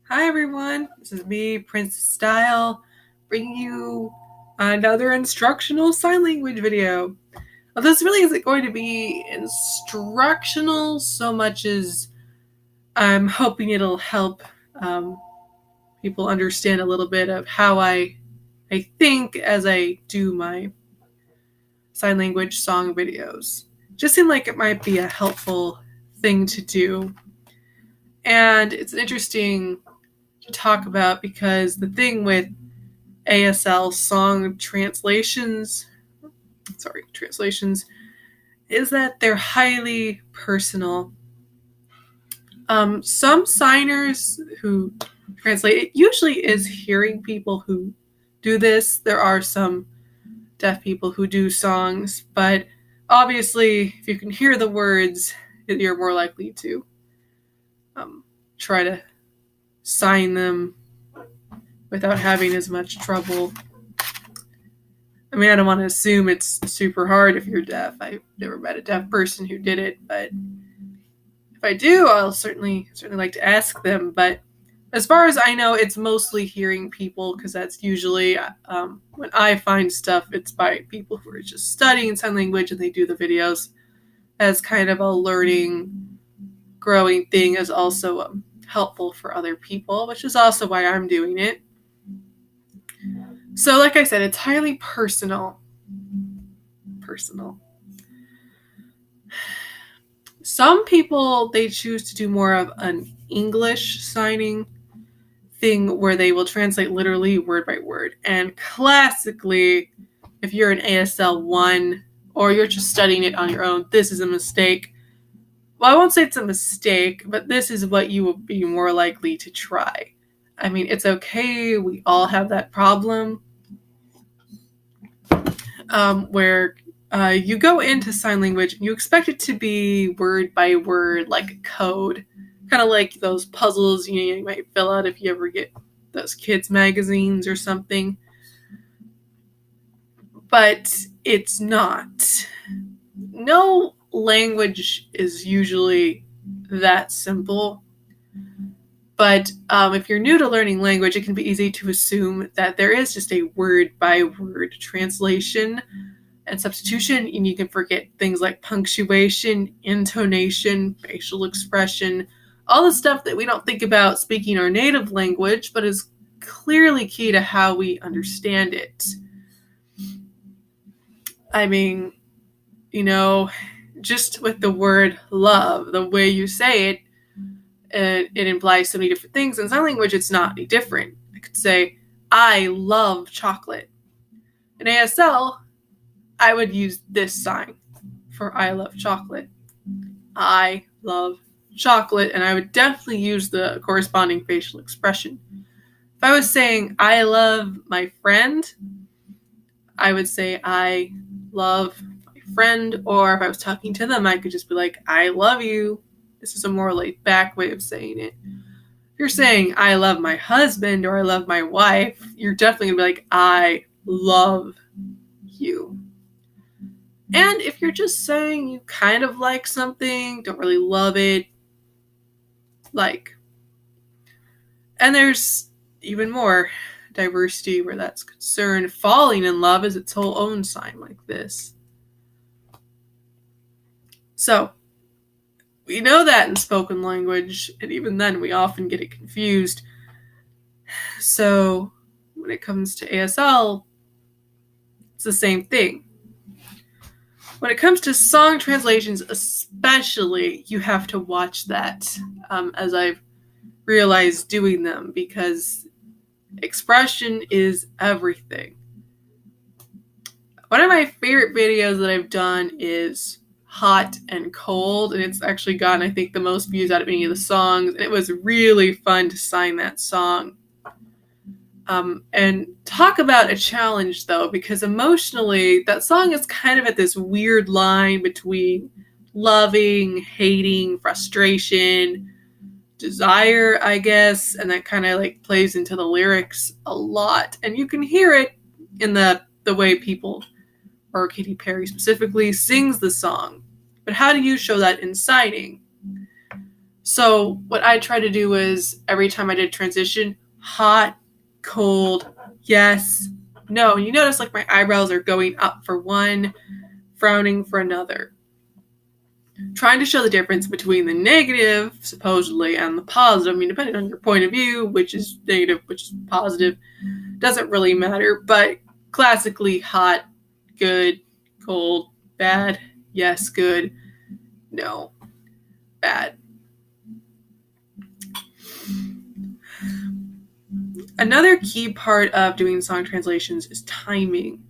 Hi everyone, this is me, Princess Style, bringing you another instructional sign language video. Well, this really isn't going to be instructional so much as I'm hoping it'll help um, people understand a little bit of how I think as I do my sign language song videos. Just seemed like it might be a helpful thing to do. And it's interesting to talk about because the thing with ASL song translations, is that they're highly personal. Some signers who translate, it usually is hearing people who do this. There are some deaf people who do songs, but obviously, if you can hear the words, you're more likely to try to sign them without having as much trouble. I mean, I don't want to assume it's super hard if you're deaf. I've never met a deaf person who did it, but if I do, I'll certainly like to ask them. But as far as I know, it's mostly hearing people because that's usually when I find stuff, it's by people who are just studying sign language and they do the videos as kind of a learning, growing thing, as also helpful for other people, which is also why I'm doing it. So, like I said, it's highly personal. Some people, they choose to do more of an English signing thing where they will translate literally word by word. And classically, if you're an ASL 1 or you're just studying it on your own, this is a mistake. Well, I won't say it's a mistake, but this is what you will be more likely to try. I mean, it's okay. We all have that problem where you go into sign language and you expect it to be word by word, like a code, kind of like those puzzles you might fill out if you ever get those kids' magazines or something. But it's not. No language is usually that simple. But if you're new to learning language, it can be easy to assume that there is just a word-by-word translation and substitution, and you can forget things like punctuation, intonation, facial expression, all the stuff that we don't think about speaking our native language, but is clearly key to how we understand it. I mean, just with the word love, the way you say it, it implies so many different things. In sign language, it's not any different. I could say, I love chocolate. In ASL, I would use this sign for I love chocolate. I love chocolate, and I would definitely use the corresponding facial expression. If I was saying I love my friend, I would say I love my friend, or if I was talking to them, I could just be like, I love you. This is a more laid back way of saying it. If you're saying I love my husband or I love my wife, you're definitely gonna be like, I love you. And if you're just saying you kind of like something, don't really love it, and there's even more diversity where that's concerned. Falling in love is its whole own sign like this. So, we know that in spoken language, and even then we often get it confused. So, when it comes to ASL, it's the same thing. When it comes to song translations, especially, you have to watch that, as I've realized doing them, because expression is everything. One of my favorite videos that I've done is Hot and Cold, and it's actually gotten, I think, the most views out of any of the songs, and it was really fun to sign that song. And talk about a challenge, though, because emotionally, that song is kind of at this weird line between loving, hating, frustration, desire, I guess, and that kind of plays into the lyrics a lot. And you can hear it in the way people, or Katy Perry specifically, sings the song. But how do you show that in signing? So what I try to do is every time I did transition, hot, cold, yes, no. You notice like my eyebrows are going up for one, frowning for another. Trying to show the difference between the negative, supposedly, and the positive. I mean, depending on your point of view, which is negative, which is positive, doesn't really matter. But classically, hot, good, cold, bad, yes, good, no, bad. Another key part of doing song translations is timing.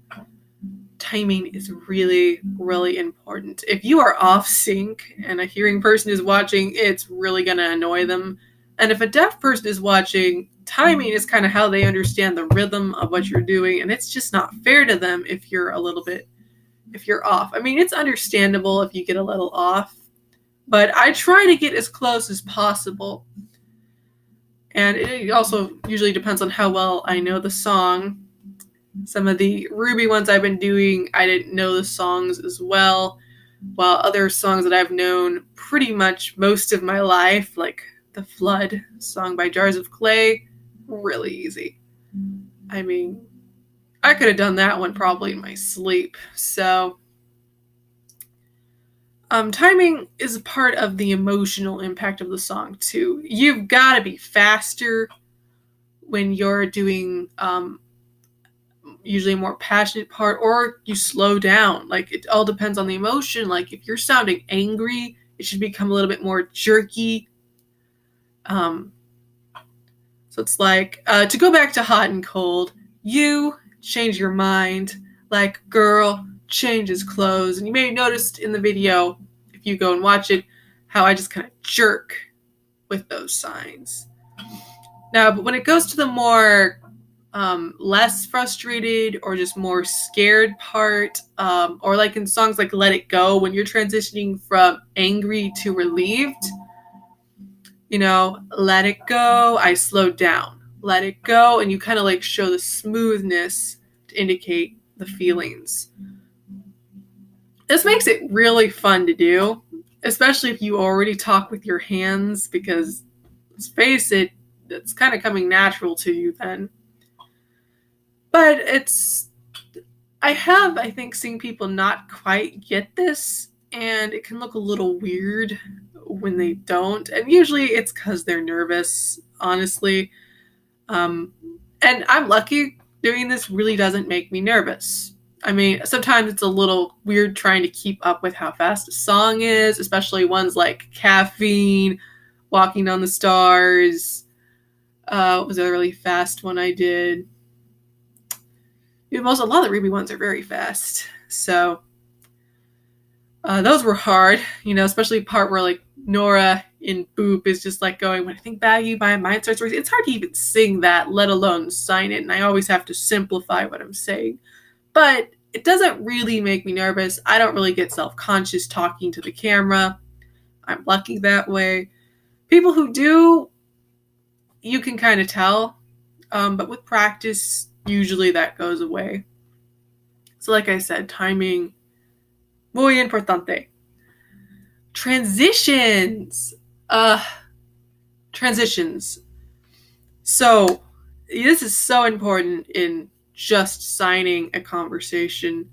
Timing is really, really important. If you are off sync and a hearing person is watching, it's really going to annoy them. And if a deaf person is watching, timing is kind of how they understand the rhythm of what you're doing. And it's just not fair to them if you're off. I mean, it's understandable if you get a little off, but I try to get as close as possible. And it also usually depends on how well I know the song. Some of the Ruby ones I've been doing, I didn't know the songs as well, while other songs that I've known pretty much most of my life, like the Flood song by Jars of Clay, really easy. I mean, I could have done that one probably in my sleep. So timing is a part of the emotional impact of the song too. You've got to be faster when you're doing usually a more passionate part, or you slow down. Like, it all depends on the emotion. Like, if you're sounding angry, it should become a little bit more jerky. So it's like, to go back to hot and cold, you change your mind, like girl changes clothes. And you may have noticed in the video, if you go and watch it, how I just kind of jerk with those signs. Now, but when it goes to the more less frustrated or just more scared part, or like in songs like Let It Go, when you're transitioning from angry to relieved, let it go, I slowed down, let it go, and you kind of like show the smoothness to indicate the feelings. This makes it really fun to do, especially if you already talk with your hands, because let's face it, it's kind of coming natural to you then. But I think, seen people not quite get this, and it can look a little weird when they don't. And usually it's because they're nervous, honestly. And I'm lucky doing this really doesn't make me nervous. I mean, sometimes it's a little weird trying to keep up with how fast a song is, especially ones like Caffeine, Walking on the Stars. What was a really fast one I did? A lot of the Ruby ones are very fast. So those were hard, especially the part where like Nora in Boop is just like going, when I think about you, my mind starts racing. It's hard to even sing that, let alone sign it. And I always have to simplify what I'm saying. But it doesn't really make me nervous. I don't really get self-conscious talking to the camera. I'm lucky that way. People who do, you can kind of tell. But with practice, usually that goes away. So like I said, timing, muy importante. Transitions. Transitions. So this is so important in just signing a conversation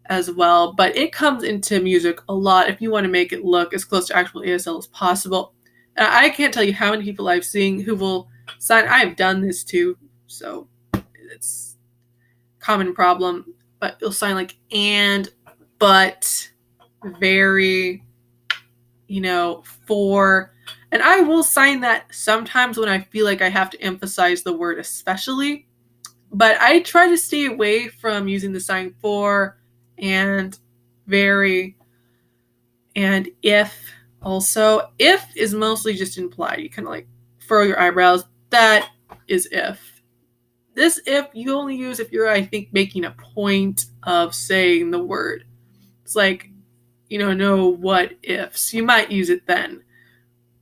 as well, but it comes into music a lot if you want to make it look as close to actual ASL as possible. I can't tell you how many people I've seen who will sign. I have done this too, so it's a common problem, but you'll sign like and, but, very, for, and I will sign that sometimes when I feel like I have to emphasize the word especially, but I try to stay away from using the sign for, and, very, and if. Also, if is mostly just implied. You kind of like furrow your eyebrows. That is if. This if you only use if you're, I think, making a point of saying the word. It's like, no what ifs. You might use it then,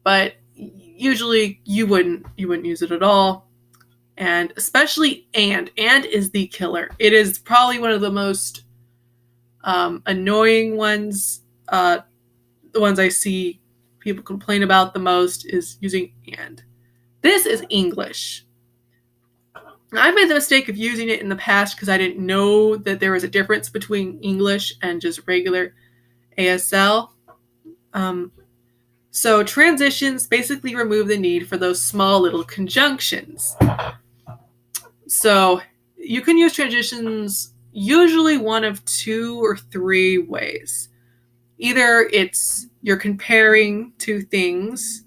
but usually you wouldn't use it at all. And especially and is the killer. It is probably one of the most annoying ones. The ones I see people complain about the most is using and. This is English. I made the mistake of using it in the past because I didn't know that there was a difference between English and just regular ASL. So transitions basically remove the need for those small little conjunctions. So you can use transitions usually one of 2 or 3 ways. Either it's you're comparing 2 things,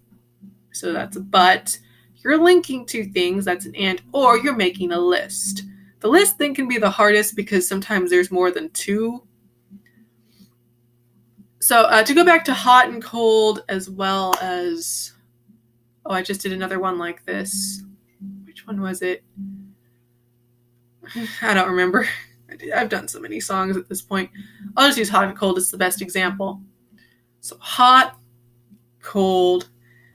so that's a but. You're linking 2 things, that's an and, or you're making a list. The list thing can be the hardest because sometimes there's more than 2. So to go back to hot and cold, as well as, I just did another one like this. Which one was it? I don't remember. I've done so many songs at this point. I'll just use hot and cold as the best example. So hot, cold.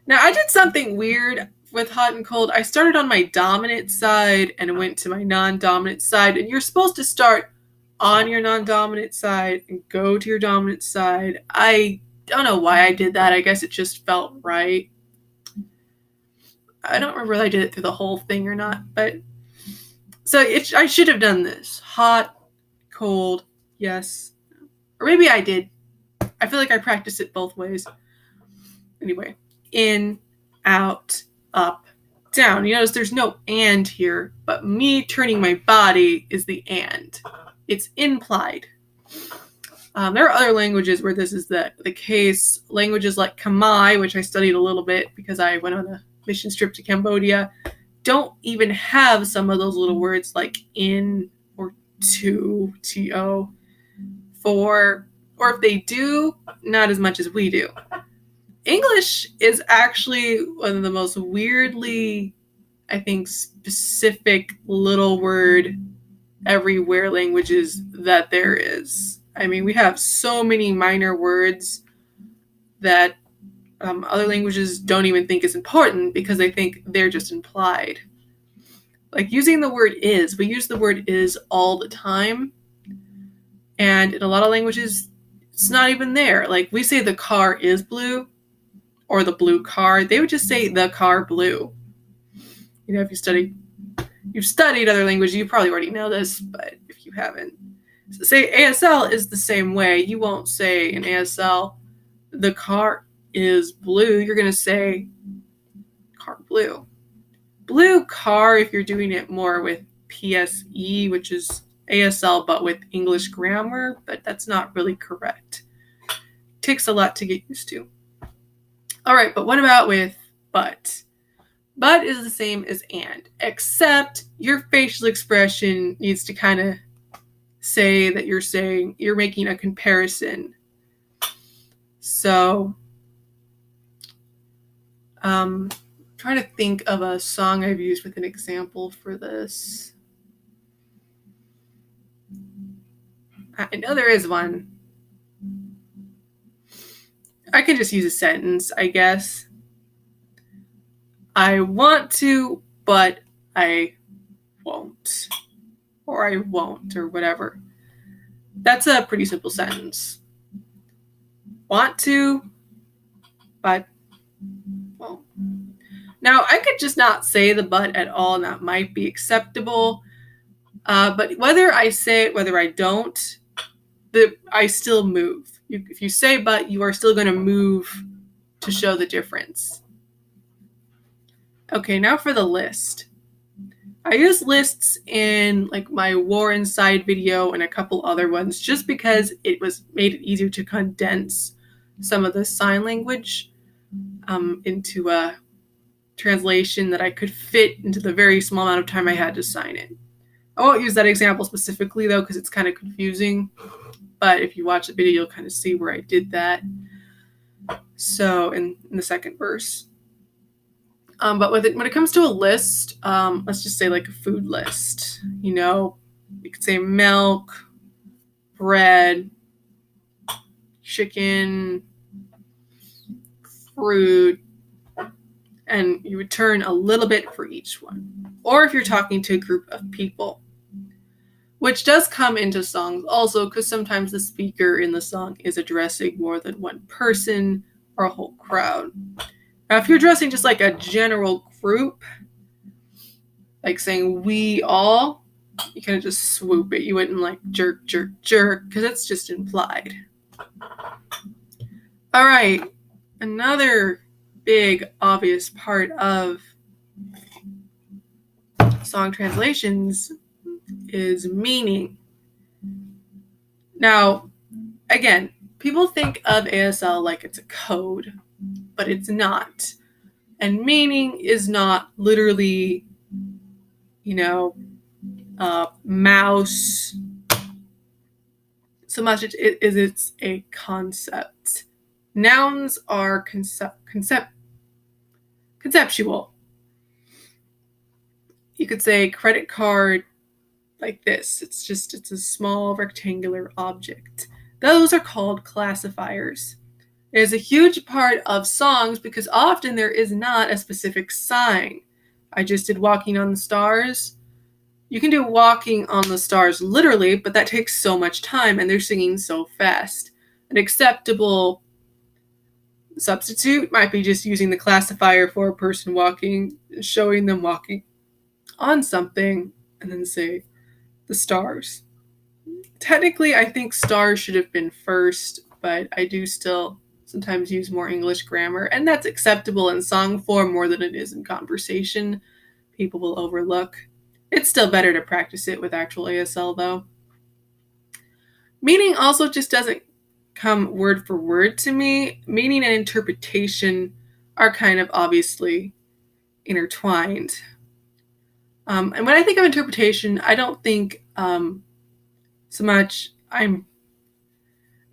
Now I did something weird with hot and cold. I started on my dominant side and went to my non-dominant side. And you're supposed to start on your non-dominant side and go to your dominant side. I don't know why I did that. I guess it just felt right. I don't remember if I did it through the whole thing or not, but so I should have done this. Hot, cold, yes. Or maybe I did. I feel like I practiced it both ways. Anyway, in, out, up, down. You notice there's no and here, but me turning my body is the and. It's implied. There are other languages where this is the case. Languages like Khmer, which I studied a little bit because I went on a mission trip to Cambodia, don't even have some of those little words like in or to, to, for, or if they do, not as much as we do. English is actually one of the most weirdly, I think, specific little word everywhere languages that there is. I mean, we have so many minor words that other languages don't even think is important because they think they're just implied. Like using the word is. We use the word is all the time. And in a lot of languages, it's not even there. Like we say the car is blue or the blue car. They would just say the car blue. You know, if you've studied other languages, you probably already know this, but if you haven't. So say ASL is the same way. You won't say in ASL, the car is blue. You're going to say car blue. Blue car if you're doing it more with PSE, which is ASL but with English grammar, but that's not really correct. It takes a lot to get used to. All right, but what about with but? But is the same as and, except your facial expression needs to kind of say that you're making a comparison. So, trying to think of a song I've used with an example for this. I know there is one. I can just use a sentence, I guess. I want to, but I won't. Or I won't, or whatever. That's a pretty simple sentence. Want to, but won't. Now, I could just not say the but at all, and that might be acceptable. But whether I say it, whether I don't, I still move. If you say but, you are still going to move to show the difference. Okay, now for the list. I use lists in like my War Inside video and a couple other ones just because it made it easier to condense some of the sign language into a translation that I could fit into the very small amount of time I had to sign it. I won't use that example specifically though because it's kind of confusing, but if you watch the video you'll kind of see where I did that. So in the second verse. But when it comes to a list, let's just say like a food list. You know, you could say milk, bread, chicken, fruit, and you return a little bit for each one. Or if you're talking to a group of people, which does come into songs also because sometimes the speaker in the song is addressing more than one person or a whole crowd. Now, if you're addressing just like a general group, like saying we all, you kind of just swoop it. You wouldn't like jerk, jerk, jerk, because it's just implied. All right, another big obvious part of song translations is meaning. Now, again, people think of ASL like it's a code, but it's not. And meaning is not literally, mouse, so much as it's a concept. Nouns are conceptual. You could say credit card like this. It's a small rectangular object. Those are called classifiers. It is a huge part of songs because often there is not a specific sign. I just did Walking on the Stars. You can do Walking on the Stars literally, but that takes so much time and they're singing so fast. An acceptable substitute might be just using the classifier for a person walking, showing them walking on something, and then say the stars. Technically, I think stars should have been first, but I do still sometimes use more English grammar, and that's acceptable in song form more than it is in conversation. People will overlook. It's still better to practice it with actual ASL, though. Meaning also just doesn't come word for word to me. Meaning and interpretation are kind of obviously intertwined. And when I think of interpretation, I don't think so much I'm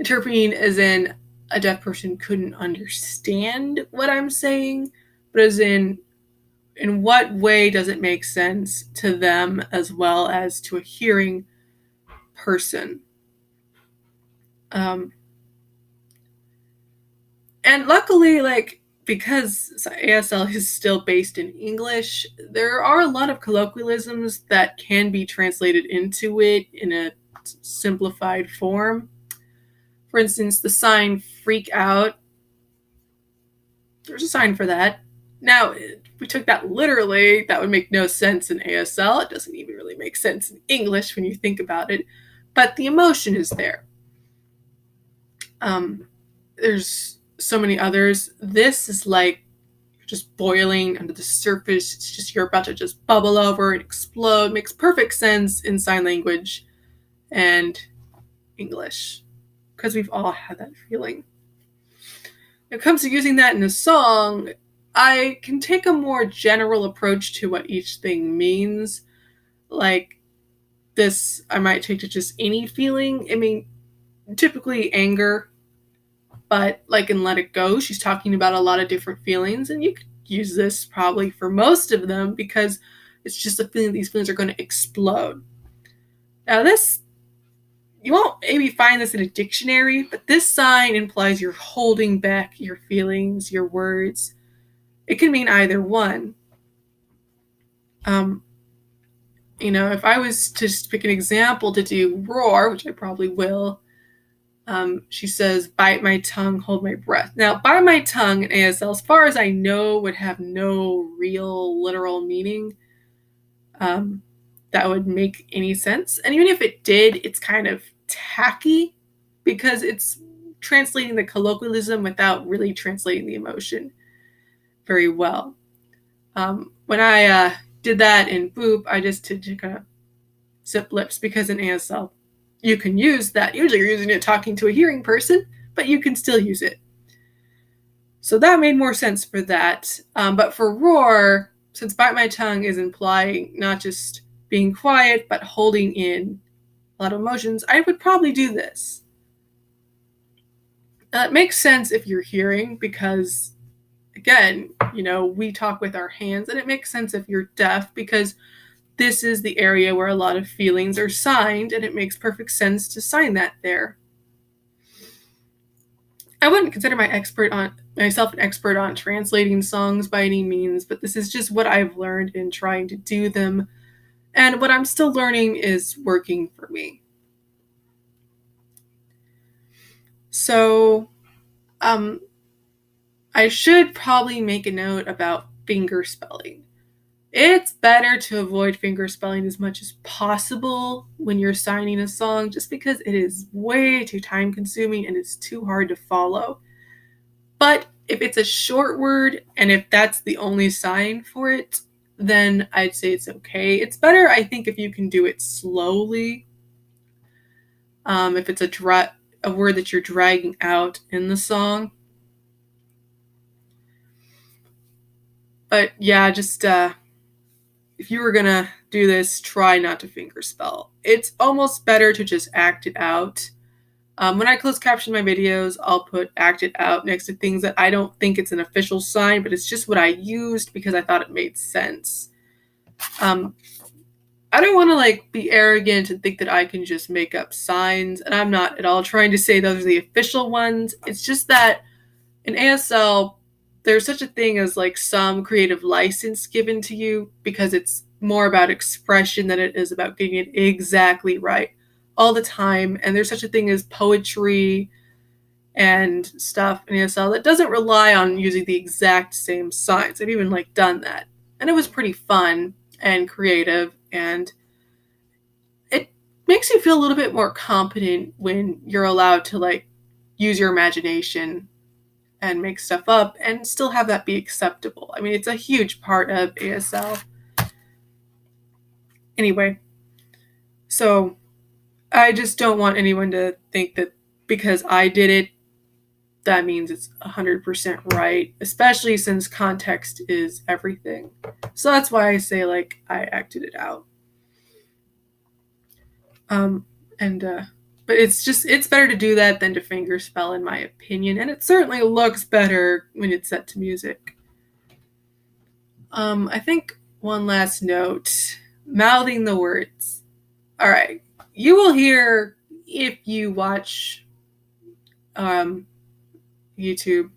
interpreting as in a deaf person couldn't understand what I'm saying, but as in what way does it make sense to them as well as to a hearing person. And luckily, because ASL is still based in English, there are a lot of colloquialisms that can be translated into it in a simplified form. For instance, the sign freak out. There's a sign for that. Now, if we took that literally, that would make no sense in ASL. It doesn't even really make sense in English when you think about it. But the emotion is there. There's so many others. This is like just boiling under the surface. It's just you're about to just bubble over and explode. Makes perfect sense in sign language and English because we've all had that feeling. When it comes to using that in a song, I can take a more general approach to what each thing means. Like this, I might take to just any feeling. I mean, typically anger, but like in Let It Go, she's talking about a lot of different feelings, and you could use this probably for most of them because it's just a feeling these feelings are going to explode. Now this, you won't maybe find this in a dictionary, but this sign implies you're holding back your feelings, your words. It can mean either one. If I was to just pick an example to do roar, which I probably will, she says, bite my tongue, hold my breath. Now, bite my tongue in ASL, as far as I know, would have no real literal meaning that would make any sense. And even if it did, it's kind of tacky because it's translating the colloquialism without really translating the emotion very well. When I did that in Boop, I just did to kind of zip lips because in ASL, you can use that. Usually you're using it talking to a hearing person, but you can still use it. So that made more sense for that. But for roar, since bite my tongue is implying not just being quiet, but holding in a lot of emotions, I would probably do this. It makes sense if you're hearing because, again, we talk with our hands, and it makes sense if you're deaf because this is the area where a lot of feelings are signed, and it makes perfect sense to sign that there. I wouldn't consider myself an expert on translating songs by any means, but this is just what I've learned in trying to do them, and what I'm still learning is working for me. So, I should probably make a note about finger spelling. It's better to avoid finger spelling as much as possible when you're signing a song, just because it is way too time consuming and it's too hard to follow. But if it's a short word and if that's the only sign for it, then I'd say it's okay. It's better, I think, if you can do it slowly. If it's a word that you're dragging out in the song. But yeah, just if you were gonna do this, try not to finger spell. It's almost better to just act it out. When I close caption my videos, I'll put act it out next to things that I don't think it's an official sign, but it's just what I used because I thought it made sense. I don't want to be arrogant and think that I can just make up signs, and I'm not at all trying to say those are the official ones. It's just that in ASL, there's such a thing as some creative license given to you because it's more about expression than it is about getting it exactly right all the time. And there's such a thing as poetry and stuff in ASL that doesn't rely on using the exact same signs. I've even done that, and it was pretty fun and creative, and it makes you feel a little bit more competent when you're allowed to use your imagination and make stuff up and still have that be acceptable. I mean, it's a huge part of ASL. Anyway, so I just don't want anyone to think that because I did it, that means it's 100% right, especially since context is everything. So that's why I say I acted it out. But it's better to do that than to finger spell, in my opinion, and it certainly looks better when it's set to music. I think one last note, mouthing the words. All right, you will hear, if you watch YouTube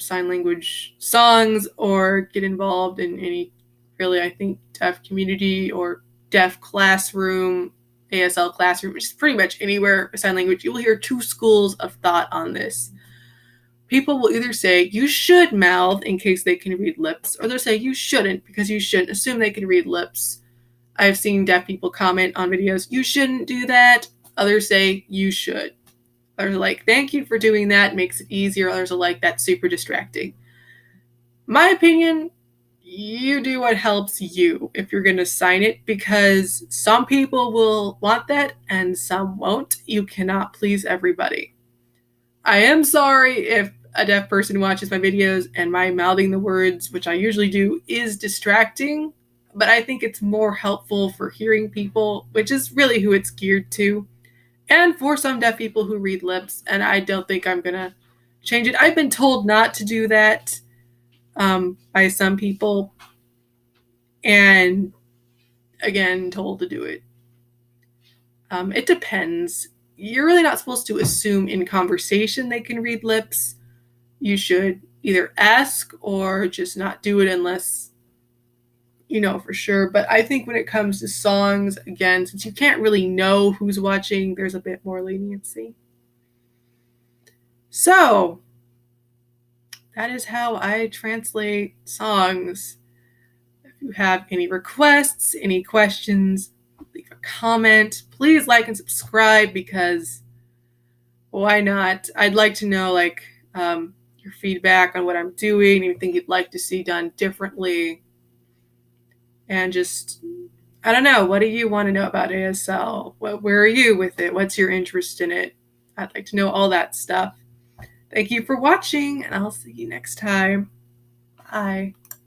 sign language songs or get involved in any really, I think, deaf community or deaf classroom, ASL classroom, which is pretty much anywhere sign language, you will hear two schools of thought on this. People will either say you should mouth in case they can read lips, or they'll say you shouldn't because you shouldn't assume they can read lips. I've seen deaf people comment on videos, you shouldn't do that. Others say you should. Others are like, thank you for doing that, makes it easier. Others are like, that's super distracting. My opinion, you do what helps you if you're going to sign it, because some people will want that and some won't. You cannot please everybody. I am sorry if a deaf person watches my videos and my mouthing the words, which I usually do, is distracting, but I think it's more helpful for hearing people, which is really who it's geared to, and for some deaf people who read lips, and I don't think I'm going to change it. I've been told not to do that by some people, and again, told to do it. It depends. You're really not supposed to assume in conversation they can read lips. You should either ask or just not do it unless you know for sure. But I think when it comes to songs, again, since you can't really know who's watching, there's a bit more leniency. So that is how I translate songs. If you have any requests, any questions, leave a comment. Please like and subscribe, because why not? I'd like to know your feedback on what I'm doing, anything you'd like to see done differently. And just, I don't know, what do you want to know about ASL? Where are you with it? What's your interest in it? I'd like to know all that stuff. Thank you for watching, and I'll see you next time. Bye.